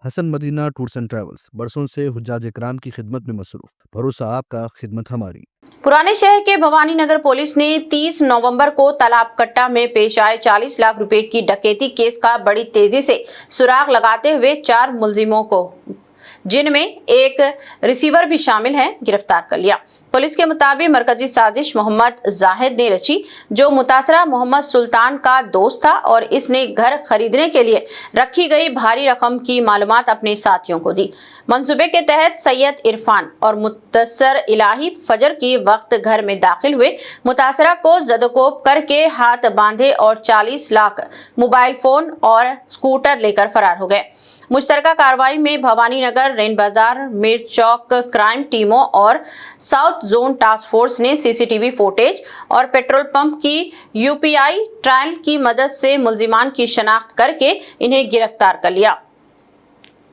Hasan Madina tours and travels बरसों से हुज्जाज इकराम की खिदमत में मसरूफ। भरोसा आपका, खिदमत हमारी। पुराने शहर के भवानी नगर पुलिस ने 30 नवंबर को तालाब कट्टा में पेश आए 40 लाख रुपए की डकैती केस का बड़ी तेजी से सुराग लगाते हुए 4 मुलजिमों को, जिनमें एक रिसीवर भी शामिल है, गिरफ्तार कर लिया। पुलिस के मुताबिक मरकजी साजिश मोहम्मद जाहिद ने रची, जो मुतासरा मोहम्मद सुल्तान का दोस्त था और इसने घर खरीदने के लिए रखी गई भारी रकम की मालूमात अपने साथियों को दी। मंसूबे के तहत सैयद इरफान और मुत्तसर इलाही फजर की वक्त घर में दाखिल हुए, मुतासरा को जदोकोब करके हाथ बांधे और 40 लाख मोबाइल फोन और स्कूटर लेकर फरार हो गए। मुश्तरका कार्रवाई में भवानी नगर, रेन बाजार, मीर चौक क्राइम टीमों और साउथ जोन टास्क फोर्स ने सीसीटीवी फुटेज और पेट्रोल पंप की यूपीआई ट्रायल की मदद से मुलजिमान की शनाख्त करके इन्हें गिरफ्तार कर लिया,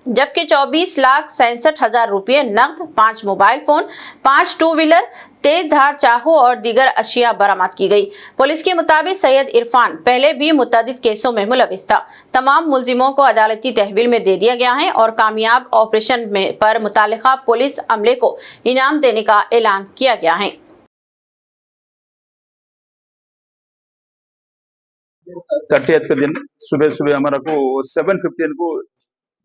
जबकि 24,67,000 रुपये नकद, 5 मोबाइल फोन, 5 टू व्हीलर, तेज धार चाकू और दीगर अशिया बरामद की गई। पुलिस के मुताबिक सैयद इरफान पहले भी मुतअद्दिद केसों में मुलविस था। तमाम मुलजिमों को अदालती तहवील में दे दिया गया है और कामयाब ऑपरेशन में पर मुतालिका पुलिस अमले को इनाम देने का ऐलान किया गया है। 30th के दिन सुबह सुबह हमारा को 7:15 को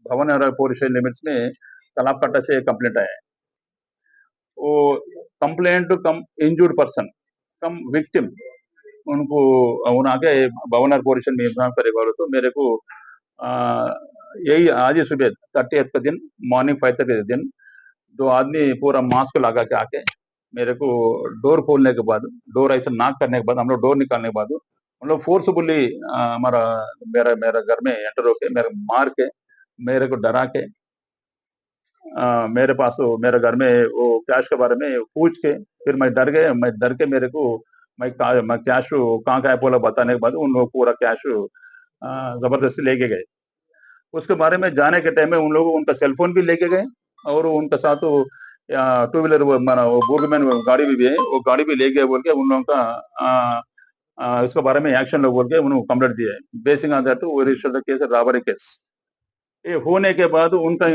भवन नगर पुलिस लिमिट्स में तालाब कट्टा से कंप्लेंट आया है। वो कंप्लेंट कम इंजूर्ड पर्सन कम विक्टिम उनको आके भवन नगर पुलिस में इंफॉर्म करे बोलो तो मेरे को यही आज ही सुबह 30th का दिन मॉर्निंग 5:30 के दिन 2 आदमी पूरा मास्क लगा के आके मेरे को डोर खोलने के बाद, डोर ऐसे नॉक करने के बाद, हम लोग डोर निकालने के बाद हम लोग फोर्सफुली हमारा मेरा मेरा घर में एंटर होके मेरे मार के मेरे को डरा के मेरे पास मेरे घर में वो कैश के बारे में पूछ के फिर मैं डर के मेरे को मैं कैश कहाँ का है बोला बताने के बाद उन लोग पूरा कैश जबरदस्ती लेके गए। उसके बारे में जाने के टाइम में उन लोग उनका सेलफोन भी लेके गए और उनके साथ टू व्हीलर वो बोगीमैन गाड़ी भी है, वो गाड़ी भी ले गए बोल के उन लोगों का इसके बारे में एक्शन लोग बोल के उन्होंने कंप्लेंट दिया है। बेसिंग ऑन दैट वो register the case robbery case. ये होने के बाद उनका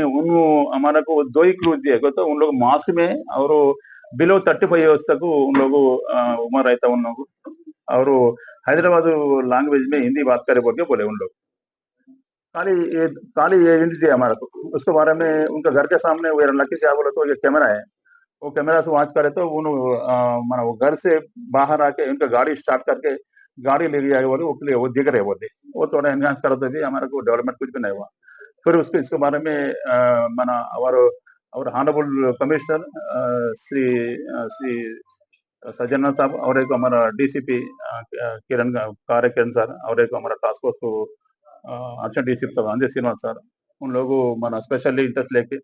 हमारा को 2 ही क्लूज दिए तो उन लोग मास्क में और बिलो 35 इयर्स तक उन लोगों उम्र रहता उन लोगों और हैदराबाद लैंग्वेज में हिंदी बात करे बोल के बोले उन लोग। खाली ये हिंदी दिया हमारा को। उसके बारे में उनका घर के सामने वो लकी से बोला तो ये कैमरा है, वो कैमरा से वॉच करे तो उन्होंने वो घर से बाहर आके उनका गाड़ी स्टार्ट करके गाड़ी ले लिया बोले वो दिख रहे बोले वो थोड़ा एनहांस करते थे, हमारा को डेवलपमेंट कुछ भी नहीं हुआ। फिर इसके बारे में माना और ऑनरेबल कमिश्नर श्री सज्जन साहब और एक हमारा डीसीपी किरण सर और एक हमारा टास्क फोर्स अच्छा डीसीपी साहब अंजय श्रीनिवास सर, उन लोगों माना स्पेशली इंटरेस्ट लेके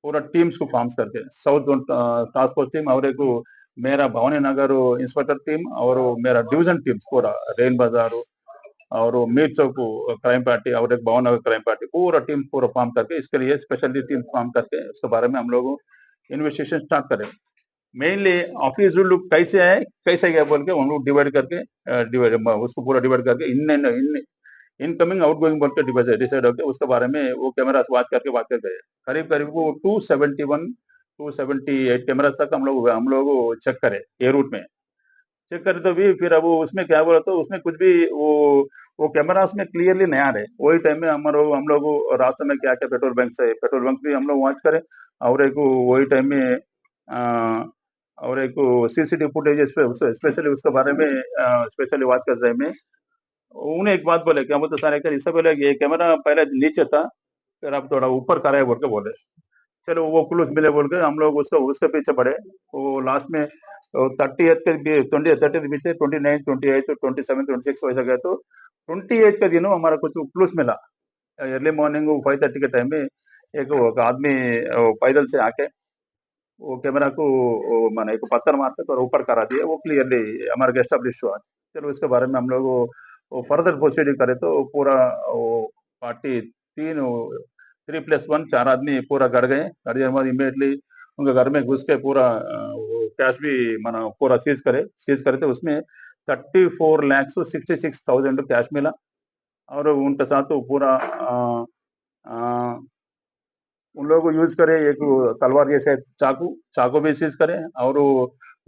पूरा टीम्स को फॉर्म्स करके south zone task force team और एक मेरा भवानी नगर इंस्पेक्टर टीम और मेरा डिवीजन टीम्स पूरा रेल बाजार और मीर चौक क्राइम पार्टी और एक भवन नगर क्राइम पार्टी पूरा टीम पूरा फॉर्म करके इसके लिए स्पेशली टीम फॉर्म करके उसके बारे में हम लोग इन्वेस्टिगेशन स्टार्ट करें। मेनली ऑफिस लोग कैसे है कैसे गया बोल के हम लोग डिवाइड करके उसको पूरा डिवाइड करके इनकमिंग आउटगोइंग बोल के डिसाइड होकर उसके बारे में वो कैमरा वॉच करके बात कर गए। करीब वो 278 कैमरा तक हम लोग चेक करे ये रूट में चेक करे तो भी फिर अब उसमें क्या बोला तो उसमें कुछ भी वो कैमरास में क्लियरली नहीं आ रहे। वही टाइम में हम लोग रास्ते में क्या क्या पेट्रोल पंप भी हम लोग वॉच करें और एक वही टाइम में और एक सीसीटीवी फुटेज स्पेशली उसके बारे में स्पेशली वॉच कर रहे में उन्हें एक बात बोले क्या बोलते सारे इससे बोले ये कैमरा पहले नीचे था फिर अब थोड़ा ऊपर करा है बोल के बोले। चलो वो क्लूज मिले बोल के हम लोग उसके पीछे बढ़े। वो लास्ट में 30th के बीच 29, 28, 27, 26 वैसा गया तो 28 का दिन हमारा कुछ क्लूज मिला। अर्ली मॉर्निंग 5:30 के टाइम में एक आदमी पैदल से आके वो कैमरा को माने एक पत्थर मारते तो ऊपर करा दिया, वो क्लियरली हमारे एस्टेब्लिश हुआ। चलो उसके बारे में हम लोग फर्दर प्रोसीडिंग करे तो पूरा पार्टी 3+1 4 आदमी पूरा घर गए। घर जाने बाद इमीडिएटली उनके घर में घुस के पूरा कैश भी माना पूरा सीज करे तो उसमें 34,66,000 कैश मिला और उनके साथ तो पूरा उन लोगों को यूज करे, एक तलवार जैसे चाकू भी सीज करें, और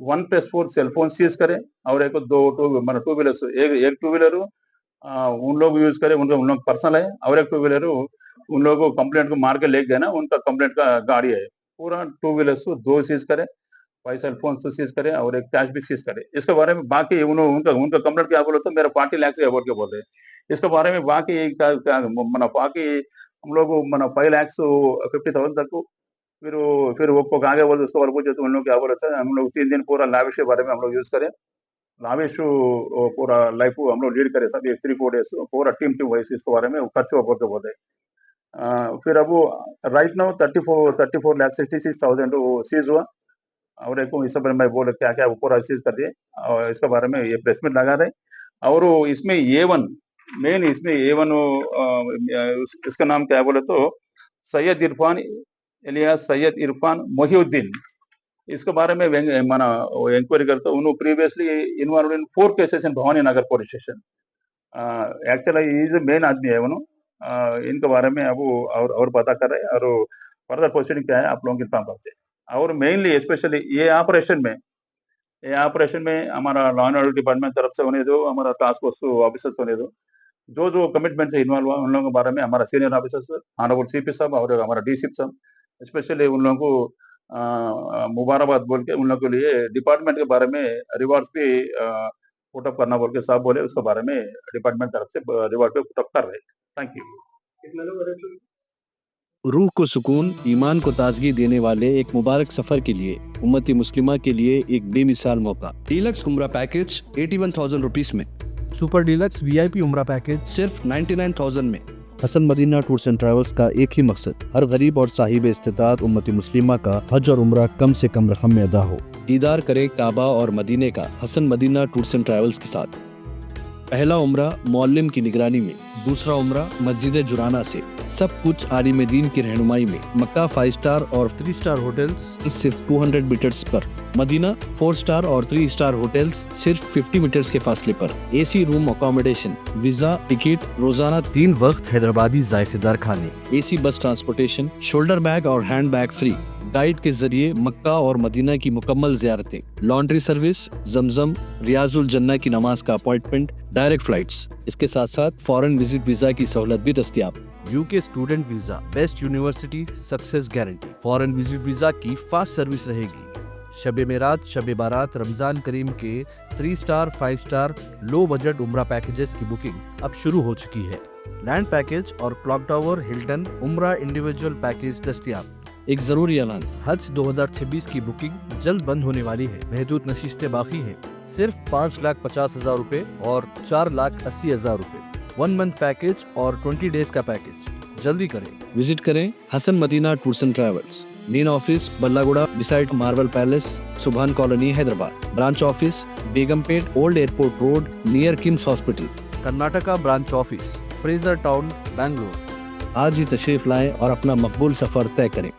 1+4 सेलफोन सीज करें, और एक टू व्हीलर्स, एक टू व्हीलर उन लोग यूज करें, उन लोग पर्सनल है, और एक टू व्हीलर उन लोगों को कंप्लेंट को मार के ले गए ना, उनका कंप्लेंट का गाड़ी है। पूरा टू व्हीलर्स 2 सीज करें, 5 सेलफोन सीज करें, और एक कैश भी सीज करें। इसके बारे में बाकी उनका कंप्लेंट क्या बोले तो मेरा 40 लाख से अबाउट के बोल रहे हैं। इसके बारे में बाकी बाकी हम लोग 5 लाख 50,000 तक फिर वो आगे बोले, उसके बाद पूछे तो उन लोग क्या बोले थे, हम लोग 3 दिन पूरा लाविश के बारे में हम लोग यूज करें, लाविश पूरा लाइफ हम लोग लीड करें, सब 3-4 डेज पूरा टीम वाइज इसके बारे में खर्च बोल के बोले। फिर अब राइट नाउ 34 लाख 66,000 सीज हुआ, और एक इस बारे में बोले क्या वो पूरा सीज कर दिए, और इसके बारे में ये प्रेस मीट लगा रहे। और इसमें A1 मेन, इसमें A1 इसका नाम क्या बोले तो सैयद इरफान एलियास सैयद इरफान मोहिउद्दीन, इसके बारे में माना इंक्वायरी करते, उन्होंने previously involve in 4 cases in Bhavani Nagar police station. Actually is main आदमी है उन्होंने, इनके बारे में अब और पता कर रहे हैं, और फर्दर प्रोसीडिंग क्या है आप लोगों को इन्फॉर्म करते हैं। और मेनली स्पेशली ये ऑपरेशन में हमारा लॉ एंड ऑर्डर डिपार्टमेंट तरफ से होने दो, हमारा टास्क फोर्स ऑफिसर्स होने दो, जो कमिटमेंट से इन्वॉल्व हुआ उन लोगों के बारे में हमारा सीनियर ऑफिसर्स ऑनरेबल CP साहब और हमारा DCP साहब, स्पेशली उन लोगों को मुबारकबाद बोल के उन लोगों के लिए डिपार्टमेंट के बारे में रिवार्ड्स भी पुटअप करना बोल के साहब बोले, उसके बारे में डिपार्टमेंट तरफ से रिवार्ड पे पुटअप कर रहे हैं। Thank you. रूह को सुकून, ईमान को ताजगी देने वाले एक मुबारक सफर के लिए उम्मती मुस्लिमा के लिए एक बेमिसाल मौका। डीलक्स उम्रा पैकेज 81,000 रुपीस में, सुपर डीलक्स VIP उम्रा पैकेज सिर्फ 99,000 में। Hasan Madina tours and travels का एक ही मकसद, हर गरीब और साहिब इस्तिताअत उम्मती मुस्लिमा का हज और उम्रा कम से कम रकम में अदा हो। दीदार करे काबा और मदीने का Hasan Madina tours and travels के साथ। पहला उम्रा मौल्लिम की निगरानी में, दूसरा उम्रा मस्जिद जुराना से, सब कुछ आलिम दीन की रहनुमाई में। मक्का 5 स्टार और 3 स्टार होटल्स सिर्फ 200 मीटर्स पर, मदीना 4 स्टार और 3 स्टार होटल्स सिर्फ 50 मीटर्स के फासले पर। AC room accommodation, visa, ticket, रोजाना 3 वक्त हैदराबादी जायकेदार खाने, AC बस ट्रांसपोर्टेशन, शोल्डर बैग और हैंड बैग फ्री, गाइड के जरिए मक्का और मदीना की मुकम्मल ज़ियारतें, लॉन्ड्री सर्विस, जमजम, रियाजुल जन्ना की नमाज का अपॉइंटमेंट, डायरेक्ट फ्लाइट्स। इसके साथ साथ फॉरेन विजिट वीजा की सहूलत भी दस्तयाब। UK student visa, best university success guarantee, foreign visit visa की फास्ट सर्विस रहेगी। शब मेराज, शब बारात, रमजान करीम के 3 स्टार 5 स्टार लो बजट उम्रा पैकेजेस की बुकिंग अब शुरू हो चुकी है। लैंड पैकेज और क्लॉक टावर, हिल्टन उम्रा इंडिविजुअल पैकेज दस्तयाब। एक जरूरी ऐलान, हज 2026 की बुकिंग जल्द बंद होने वाली है, महदूद नशिस्तें बाकी हैं। सिर्फ 5,50,000 रुपए और 4,80,000 रुपए 1 मंथ पैकेज और 20 डेज का पैकेज। जल्दी करें, विजिट करें Hasan Madina tours and travels. Main office Ballaguda beside marble palace, Subhan colony, Hyderabad. Branch office Begumpet, old airport road, near KIMS hospital. Karnataka branch office Fraser Town, Bangalore. आज ही तशरीफ लाएं और अपना मकबूल सफर तय करें।